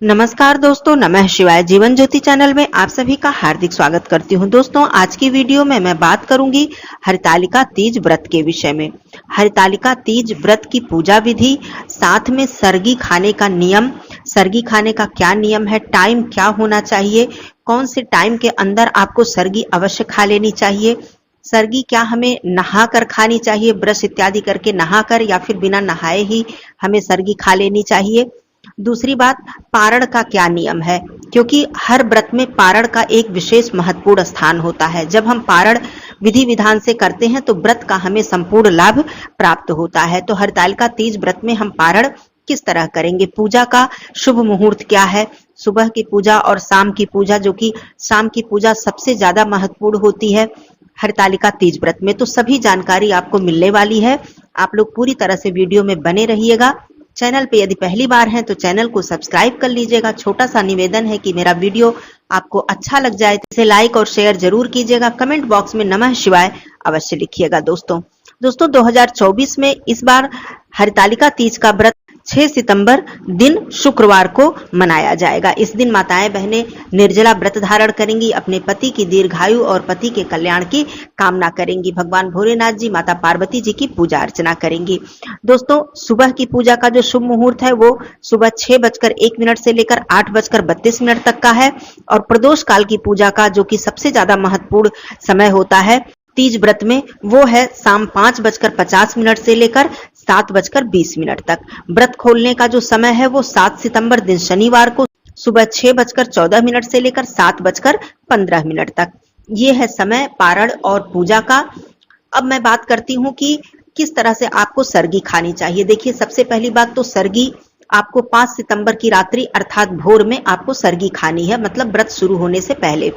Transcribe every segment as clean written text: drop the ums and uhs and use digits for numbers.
नमस्कार दोस्तों, नमः शिवाय। जीवन ज्योति चैनल में आप सभी का हार्दिक स्वागत करती हूं। दोस्तों, आज की वीडियो में मैं बात करूंगी हरितालिका तीज व्रत के विषय में। हरितालिका तीज व्रत की पूजा विधि, साथ में सरगी खाने का नियम, सरगी खाने का क्या नियम है, टाइम क्या होना चाहिए, कौन से टाइम के अंदर आपको सरगी अवश्य खा लेनी चाहिए, सरगी क्या हमें नहाकर खानी चाहिए, ब्रश इत्यादि करके नहाकर, या फिर बिना नहाए ही हमें सरगी खा लेनी चाहिए। दूसरी बात, पारण का क्या नियम है, क्योंकि हर व्रत में पारण का एक विशेष महत्वपूर्ण स्थान होता है। जब हम पारण विधि विधान से करते हैं तो व्रत का हमें संपूर्ण लाभ प्राप्त होता है। तो हरितालिका तीज व्रत में हम पारण किस तरह करेंगे, पूजा का शुभ मुहूर्त क्या है, सुबह की पूजा और शाम की पूजा, जो कि शाम की पूजा सबसे ज्यादा महत्वपूर्ण होती है हरितालिका तीज व्रत में, तो सभी जानकारी आपको मिलने वाली है। आप लोग पूरी तरह से वीडियो में बने रहिएगा। चैनल पे यदि पहली बार हैं तो चैनल को सब्सक्राइब कर लीजिएगा। छोटा सा निवेदन है कि मेरा वीडियो आपको अच्छा लग जाए तो इसे लाइक और शेयर जरूर कीजिएगा। कमेंट बॉक्स में नमः शिवाय अवश्य लिखिएगा। दोस्तों 2024 में इस बार हरितालिका तीज का व्रत 6 सितंबर दिन शुक्रवार को मनाया जाएगा। इस दिन माताएं बहनें निर्जला व्रत धारण करेंगी, अपने पति की दीर्घायु और पति के कल्याण की कामना करेंगी। भगवान भोलेनाथ जी, माता पार्वती जी की पूजा अर्चना करेंगी। दोस्तों, सुबह की पूजा का जो शुभ मुहूर्त है वो सुबह 6:01 से लेकर 8:32 तक का है, और प्रदोष काल की पूजा का जो कि सबसे ज्यादा महत्वपूर्ण समय होता है तीज व्रत में, वो है शाम 5:50 से लेकर 7:20 तक। व्रत खोलने का जो समय है वो 7 सितंबर दिन शनिवार को सुबह 6:14 से लेकर 7:15 तक। ये है समय पारण और पूजा का। अब मैं बात करती हूँ कि किस तरह से आपको सरगी खानी चाहिए। देखिए, सबसे पहली बात तो सरगी आपको 5 सितंबर की रात्रि अर्थात भोर में आपको सरगी खानी है, मतलब व्रत शुरू होने से पहले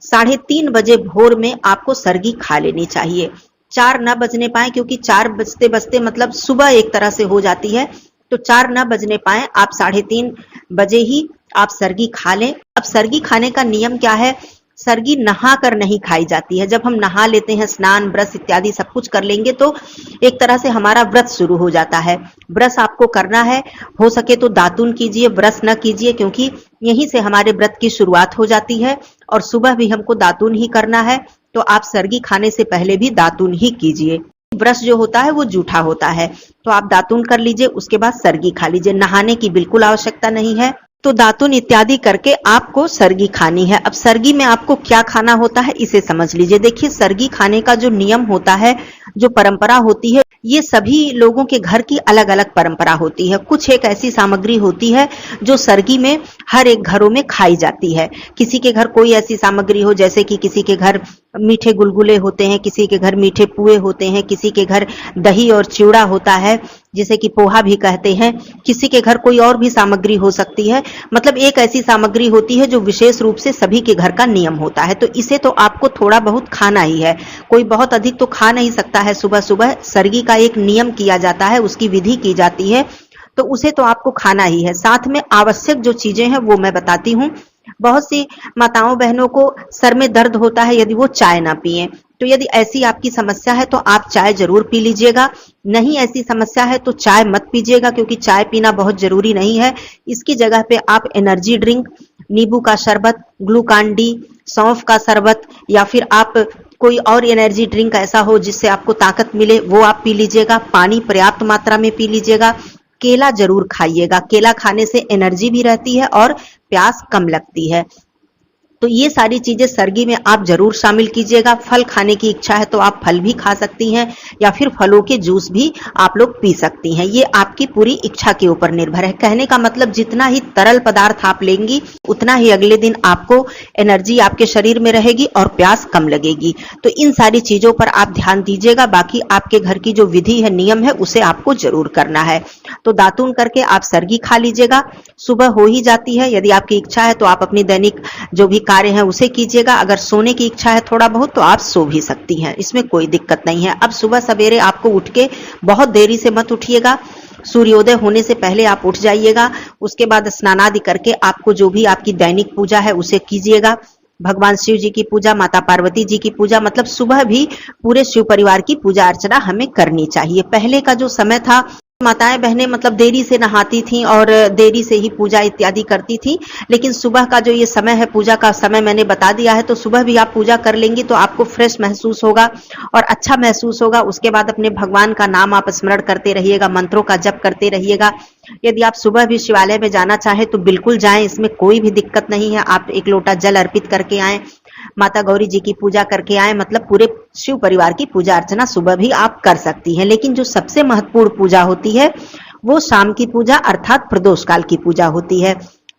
3:30 बजे भोर में आपको सरगी खा लेनी चाहिए। 4 न बजने पाए, क्योंकि 4 बजते बजते मतलब सुबह एक तरह से हो जाती है, तो 4 न बजने पाए, आप 3:30 बजे ही आप सरगी खा लें। अब सरगी खाने का नियम क्या है, सरगी नहा कर नहीं खाई जाती है। जब हम नहा लेते हैं, स्नान ब्रश इत्यादि सब कुछ कर लेंगे तो एक तरह से हमारा व्रत शुरू हो जाता है। ब्रश आपको करना है, हो सके तो दातुन कीजिए, ब्रश न कीजिए, क्योंकि यहीं से हमारे व्रत की शुरुआत हो जाती है, और सुबह भी हमको दातुन ही करना है, तो आप सरगी खाने से पहले भी दातुन ही कीजिए। ब्रश जो होता है वो जूठा होता है, तो आप दातुन कर लीजिए, उसके बाद सरगी खा लीजिए। नहाने की बिल्कुल आवश्यकता नहीं है, तो दातुन इत्यादि करके आपको सरगी खानी है। अब सरगी में आपको क्या खाना होता है इसे समझ लीजिए। देखिए, सरगी खाने का जो नियम होता है, जो परंपरा होती है, ये सभी लोगों के घर की अलग अलग परंपरा होती है। कुछ एक ऐसी सामग्री होती है जो सरगी में हर एक घरों में खाई जाती है। किसी के घर कोई ऐसी सामग्री हो, जैसे कि किसी के घर मीठे गुलगुले होते हैं, किसी के घर मीठे पुए होते हैं, किसी के घर दही और चिवड़ा होता है जिसे कि पोहा भी कहते हैं, किसी के घर कोई और भी सामग्री हो सकती है। मतलब एक ऐसी सामग्री होती है जो विशेष रूप से सभी के घर का नियम होता है, तो इसे तो आपको थोड़ा बहुत खाना ही है। कोई बहुत अधिक तो खा नहीं सकता है। सुबह सुबह सरगी का एक नियम किया जाता है, उसकी विधि की जाती है, तो उसे तो आपको खाना ही है। साथ में आवश्यक जो चीजें हैं वो मैं बताती हूँ। बहुत सी माताओं बहनों को सर में दर्द होता है यदि वो चाय ना पिए, तो यदि ऐसी आपकी समस्या है तो आप चाय जरूर पी लीजिएगा। नहीं ऐसी समस्या है तो चाय मत पीजिएगा, क्योंकि चाय पीना बहुत जरूरी नहीं है। इसकी जगह पे आप एनर्जी ड्रिंक, नींबू का शरबत, ग्लूकान डी, सौंफ का शरबत, या फिर आप कोई और एनर्जी ड्रिंक ऐसा हो जिससे आपको ताकत मिले, वो आप पी लीजिएगा। पानी पर्याप्त मात्रा में पी लीजिएगा। केला जरूर खाइएगा, केला खाने से एनर्जी भी रहती है और प्यास कम लगती है। तो ये सारी चीजें सरगी में आप जरूर शामिल कीजिएगा। फल खाने की इच्छा है तो आप फल भी खा सकती हैं, या फिर फलों के जूस भी आप लोग पी सकती हैं। ये आपकी पूरी इच्छा के ऊपर निर्भर है। कहने का मतलब, जितना ही तरल पदार्थ आप लेंगी उतना ही अगले दिन आपको एनर्जी आपके शरीर में रहेगी और प्यास कम लगेगी। तो इन सारी चीजों पर आप ध्यान दीजिएगा। बाकी आपके घर की जो विधि है, नियम है, उसे आपको जरूर करना है। तो दातुन करके आप सरगी खा लीजिएगा। सुबह हो ही जाती है, यदि आपकी इच्छा है तो आप अपनी दैनिक जो भी कार्य है उसे कीजिएगा। अगर सोने की इच्छा है थोड़ा बहुत तो आप सो भी सकती हैं, इसमें कोई दिक्कत नहीं है। अब सुबह सवेरे आपको उठ के बहुत देरी से मत उठिएगा, सूर्योदय होने से पहले आप उठ जाइएगा। उसके बाद स्नानादि करके आपको जो भी आपकी दैनिक पूजा है उसे कीजिएगा। भगवान शिव जी की पूजा, माता पार्वती जी की पूजा, मतलब सुबह भी पूरे शिव परिवार की पूजा अर्चना हमें करनी चाहिए। पहले का जो समय था माताएं बहनें मतलब देरी से नहाती थीं और देरी से ही पूजा इत्यादि करती थीं। लेकिन सुबह का जो ये समय है, पूजा का समय मैंने बता दिया है, तो सुबह भी आप पूजा कर लेंगी तो आपको फ्रेश महसूस होगा और अच्छा महसूस होगा। उसके बाद अपने भगवान का नाम आप स्मरण करते रहिएगा, मंत्रों का जप करते रहिएगा। यदि आप सुबह भी शिवालय में जाना चाहें तो बिल्कुल जाएं, इसमें कोई भी दिक्कत नहीं है। आप एक लोटा जल अर्पित करके आएं, माता गौरी जी की पूजा करके आए, मतलब पूरे शिव परिवार की पूजा अर्चना सुबह भी आप कर सकती हैं। लेकिन जो सबसे महत्वपूर्ण पूजा होती है वो शाम की पूजा अर्थात प्रदोष काल की पूजा होती है।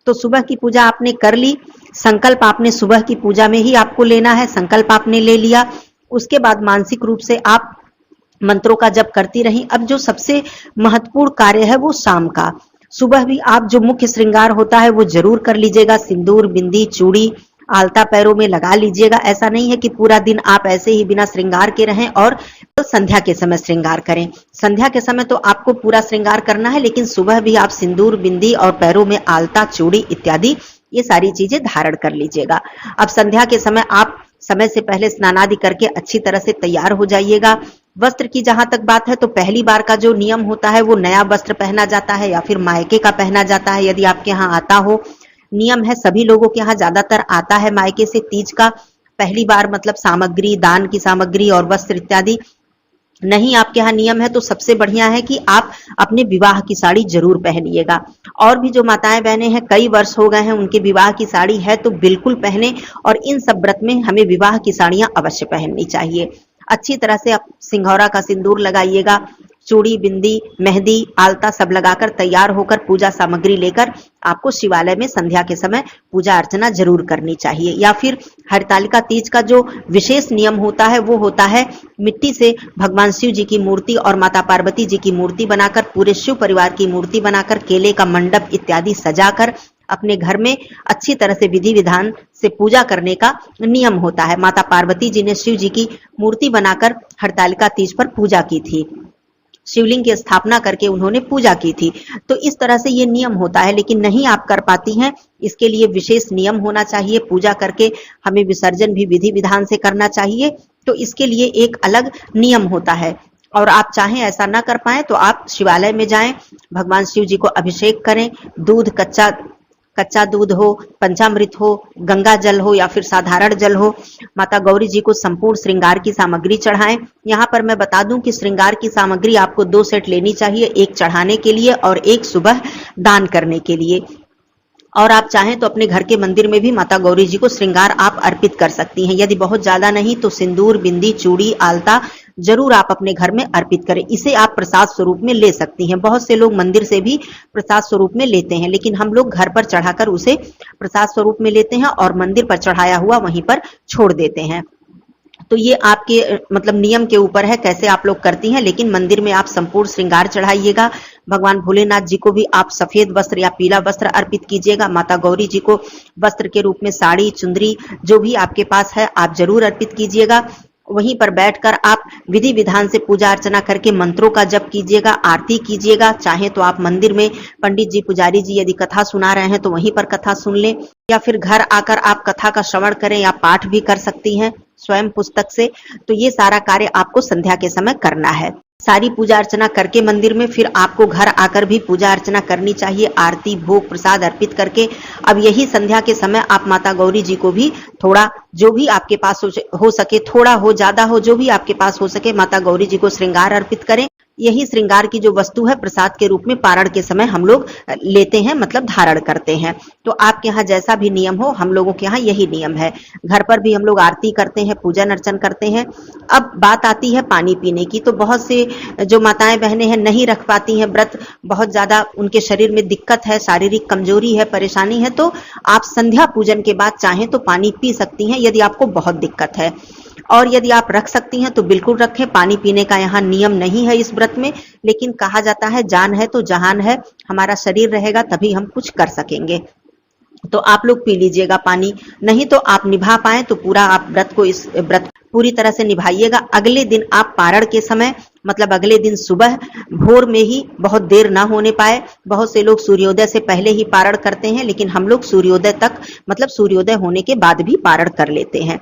तो सुबह की पूजा आपने कर ली, संकल्प आपने सुबह की पूजा में ही आपको लेना है, संकल्प आपने ले लिया। उसके बाद मानसिक रूप से आप मंत्रों का जप करती रही। अब जो सबसे महत्वपूर्ण कार्य है वो शाम का। सुबह भी आप जो मुख्य श्रृंगार होता है वो जरूर कर लीजिएगा, सिंदूर, बिंदी, चूड़ी, आलता पैरों में लगा लीजिएगा। ऐसा नहीं है कि पूरा दिन आप ऐसे ही बिना श्रृंगार के रहें और संध्या के समय श्रृंगार करें। संध्या के समय तो आपको पूरा श्रृंगार करना है, लेकिन सुबह भी आप सिंदूर, बिंदी और पैरों में आलता, चूड़ी इत्यादि ये सारी चीजें धारण कर लीजिएगा। अब संध्या के समय आप समय से पहले स्नान आदि करके अच्छी तरह से तैयार हो जाइएगा। वस्त्र की जहां तक बात है तो पहली बार का जो नियम होता है वो नया वस्त्र पहना जाता है या फिर मायके का पहना जाता है, यदि आपके यहाँ आता हो। नियम है, सभी लोगों के यहाँ ज्यादातर आता है मायके से तीज का पहली बार, मतलब सामग्री, दान की सामग्री और वस्त्र इत्यादि। नहीं आपके यहाँ नियम है तो सबसे बढ़िया है कि आप अपने विवाह की साड़ी जरूर पहनिएगा। और भी जो माताएं बहनें हैं, कई वर्ष हो गए हैं उनके विवाह की साड़ी है तो बिल्कुल पहने, और इन सब व्रत में हमें विवाह की साड़ियां अवश्य पहननी चाहिए। अच्छी तरह से आप सिंघौरा का सिंदूर लगाइएगा, चूड़ी, बिंदी, मेहंदी, आलता सब लगाकर तैयार होकर पूजा सामग्री लेकर आपको शिवालय में संध्या के समय पूजा अर्चना जरूर करनी चाहिए। या फिर हरतालिका तीज का जो विशेष नियम होता है वो होता है मिट्टी से भगवान शिव जी की मूर्ति और माता पार्वती जी की मूर्ति बनाकर, पूरे शिव परिवार की मूर्ति बनाकर, केले का मंडप इत्यादि सजाकर अपने घर में अच्छी तरह से विधि विधान से पूजा करने का नियम होता है। माता पार्वती जी ने शिव जी की मूर्ति बनाकर हरतालिका तीज पर पूजा की थी, शिवलिंग की स्थापना करके उन्होंने पूजा की थी। तो इस तरह से ये नियम होता है, लेकिन नहीं आप कर पाती हैं, इसके लिए विशेष नियम होना चाहिए। पूजा करके हमें विसर्जन भी विधि विधान से करना चाहिए, तो इसके लिए एक अलग नियम होता है। और आप चाहें ऐसा ना कर पाए तो आप शिवालय में जाएं, भगवान शिव जी को अभिषेक करें, दूध, कच्चा दूध हो, पंचामृत हो, गंगा जल हो या फिर साधारण जल हो, माता गौरी जी को संपूर्ण श्रृंगार की सामग्री चढ़ाएं। यहाँ पर मैं बता दूं कि श्रृंगार की सामग्री आपको 2 सेट लेनी चाहिए, एक चढ़ाने के लिए और एक सुबह दान करने के लिए। और आप चाहें तो अपने घर के मंदिर में भी माता गौरी जी को श्रृंगार आप अर्पित कर सकती हैं। यदि बहुत ज्यादा नहीं तो सिंदूर, बिंदी, चूड़ी, आलता जरूर आप अपने घर में अर्पित करें। इसे आप प्रसाद स्वरूप में ले सकती हैं। बहुत से लोग मंदिर से भी प्रसाद स्वरूप में लेते हैं, लेकिन हम लोग घर पर चढ़ाकर उसे प्रसाद स्वरूप में लेते हैं और मंदिर पर चढ़ाया हुआ वहीं पर छोड़ देते हैं। तो ये आपके मतलब नियम के ऊपर है कैसे आप लोग करती हैं, लेकिन मंदिर में आप संपूर्ण श्रृंगार चढ़ाइएगा। भगवान भोलेनाथ जी को भी आप सफेद वस्त्र या पीला वस्त्र अर्पित कीजिएगा। माता गौरी जी को वस्त्र के रूप में साड़ी, चुंदरी जो भी आपके पास है आप जरूर अर्पित कीजिएगा। वहीं पर बैठकर आप विधि विधान से पूजा अर्चना करके मंत्रों का जप कीजिएगा, आरती कीजिएगा। चाहे तो आप मंदिर में पंडित जी, पुजारी जी यदि कथा सुना रहे हैं तो वहीं पर कथा सुन लें, या फिर घर आकर आप कथा का श्रवण करें या पाठ भी कर सकती हैं स्वयं पुस्तक से। तो ये सारा कार्य आपको संध्या के समय करना है। सारी पूजा अर्चना करके मंदिर में फिर आपको घर आकर भी पूजा अर्चना करनी चाहिए, आरती, भोग, प्रसाद अर्पित करके। अब यही संध्या के समय आप माता गौरी जी को भी थोड़ा, जो भी आपके पास हो सके, थोड़ा हो, ज्यादा हो, जो भी आपके पास हो सके, माता गौरी जी को श्रृंगार अर्पित करें। यही श्रृंगार की जो वस्तु है प्रसाद के रूप में पारण के समय हम लोग लेते हैं, मतलब धारण करते हैं। तो आपके यहाँ जैसा भी नियम हो, हम लोगों के यहाँ यही नियम है। घर पर भी हम लोग आरती करते हैं, पूजन अर्चन करते हैं। अब बात आती है पानी पीने की, तो बहुत से जो माताएं बहनें हैं नहीं रख पाती हैं व्रत, बहुत ज्यादा उनके शरीर में दिक्कत है, शारीरिक कमजोरी है, परेशानी है, तो आप संध्या पूजन के बाद चाहें तो पानी पी सकती हैं यदि आपको बहुत दिक्कत है। और यदि आप रख सकती हैं तो बिल्कुल रखें। पानी पीने का यहाँ नियम नहीं है इस व्रत में, लेकिन कहा जाता है जान है तो जहान है, हमारा शरीर रहेगा तभी हम कुछ कर सकेंगे। तो आप लोग पी लीजिएगा पानी, नहीं तो आप निभा पाए तो पूरा आप इस व्रत पूरी तरह से निभाइएगा। अगले दिन आप पारण के समय, मतलब अगले दिन सुबह भोर में ही, बहुत देर ना होने पाए। बहुत से लोग सूर्योदय से पहले ही पारण करते हैं, लेकिन हम लोग सूर्योदय तक, मतलब सूर्योदय होने के बाद भी पारण कर लेते हैं।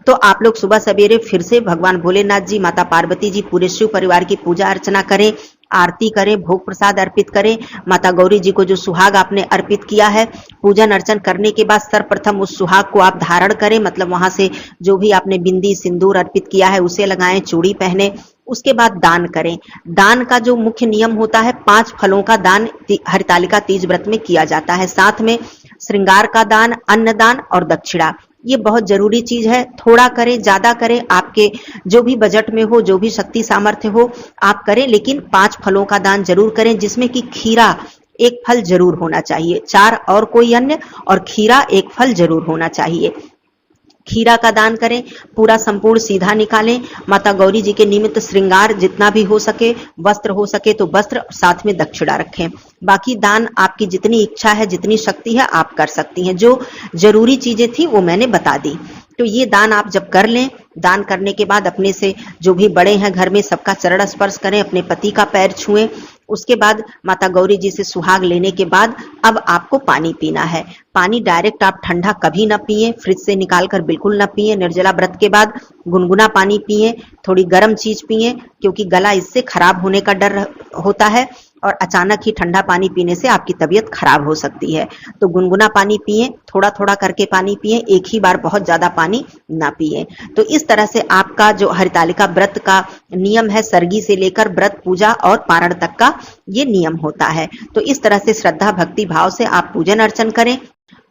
तो आप लोग सुबह सवेरे फिर से भगवान भोलेनाथ जी, माता पार्वती जी, पूरे शिव परिवार की पूजा अर्चना करें, आरती करें, भोग प्रसाद अर्पित करें। माता गौरी जी को जो सुहाग आपने अर्पित किया है, पूजन अर्चन करने के बाद सर्वप्रथम उस सुहाग को आप धारण करें, मतलब वहां से जो भी आपने बिंदी सिंदूर अर्पित किया है उसे लगाएं, चूड़ी पहने। उसके बाद दान करें। दान का जो मुख्य नियम होता है, 5 फलों का दान हरितालिका तीज व्रत में किया जाता है। साथ में श्रृंगार का दान, अन्नदान और दक्षिणा, ये बहुत जरूरी चीज है। थोड़ा करें, ज्यादा करें, आपके जो भी बजट में हो, जो भी शक्ति सामर्थ्य हो आप करें, लेकिन 5 फलों का दान जरूर करें, जिसमें कि खीरा एक फल जरूर होना चाहिए, 4 और कोई अन्य, और खीरा एक फल जरूर होना चाहिए। खीरा का दान करें, पूरा संपूर्ण सीधा निकालें। माता गौरी जी के निमित्त श्रृंगार जितना भी हो सके, वस्त्र हो सके तो वस्त्र, साथ में दक्षिणा रखें। बाकी दान आपकी जितनी इच्छा है, जितनी शक्ति है आप कर सकती हैं। जो जरूरी चीजें थी वो मैंने बता दी। तो ये दान आप जब कर लें, दान करने के बाद अपने से जो भी बड़े हैं घर में सबका चरण स्पर्श करें, अपने पति का पैर छुएं। उसके बाद माता गौरी जी से सुहाग लेने के बाद अब आपको पानी पीना है। पानी डायरेक्ट आप ठंडा कभी ना पिए, फ्रिज से निकाल कर बिल्कुल ना पिए। निर्जला व्रत के बाद गुनगुना पानी पिए, थोड़ी गर्म चीज पिए, क्योंकि गला इससे खराब होने का डर होता है और अचानक ही ठंडा पानी पीने से आपकी तबीयत खराब हो सकती है। तो गुनगुना पानी पिए, थोड़ा थोड़ा करके पानी पिए, एक ही बार बहुत ज्यादा पानी ना पिए। तो इस तरह से आपका जो हरितालिका व्रत का नियम है, सर्गी से लेकर व्रत, पूजा और पारण तक का ये नियम होता है। तो इस तरह से श्रद्धा भक्ति भाव से आप पूजन अर्चन करें।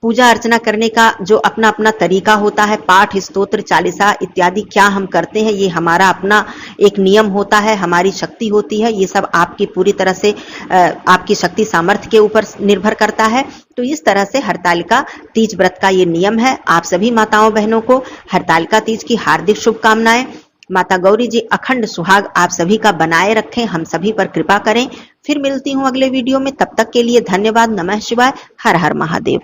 पूजा अर्चना करने का जो अपना अपना तरीका होता है, पाठ, स्तोत्र, चालीसा इत्यादि क्या हम करते हैं, ये हमारा अपना एक नियम होता है, हमारी शक्ति होती है। ये सब आपकी पूरी तरह से आपकी शक्ति सामर्थ्य के ऊपर निर्भर करता है। तो इस तरह से हरितालिका तीज व्रत का ये नियम है। आप सभी माताओं बहनों को हरितालिका तीज की हार्दिक शुभकामनाएं। माता गौरी जी अखंड सुहाग आप सभी का बनाए रखें, हम सभी पर कृपा करें। फिर मिलती हूँ अगले वीडियो में, तब तक के लिए धन्यवाद। नमः शिवाय, हर हर महादेव।